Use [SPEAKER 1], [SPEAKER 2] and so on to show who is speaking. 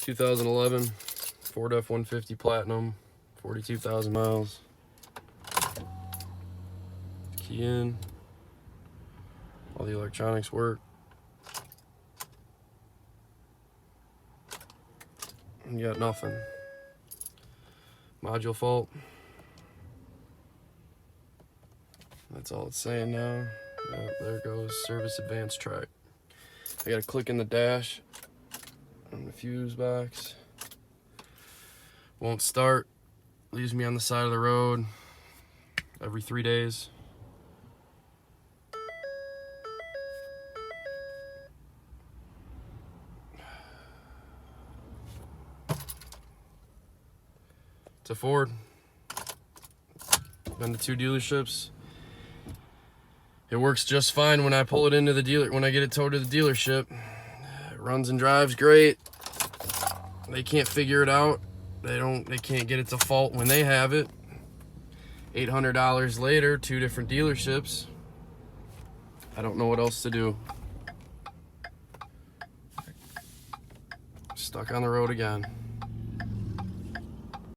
[SPEAKER 1] 2011 Ford F-150 Platinum, 42,000 miles. Key in. All the electronics work. You got nothing. Module fault. That's all it's saying now. Yep, there goes service AndvanceTrac. I got a click in the dash on the fuse box. Won't start. Leaves me on the side of the road every 3 days. It's a Ford. Been to 2 dealerships. It works just fine when I pull it into the dealer. When I get it towed to the dealership, it runs and drives great. They can't figure it out. They can't get it to fault when they have it. $800 later, 2 different dealerships. I don't know what else to do. Stuck on the road again.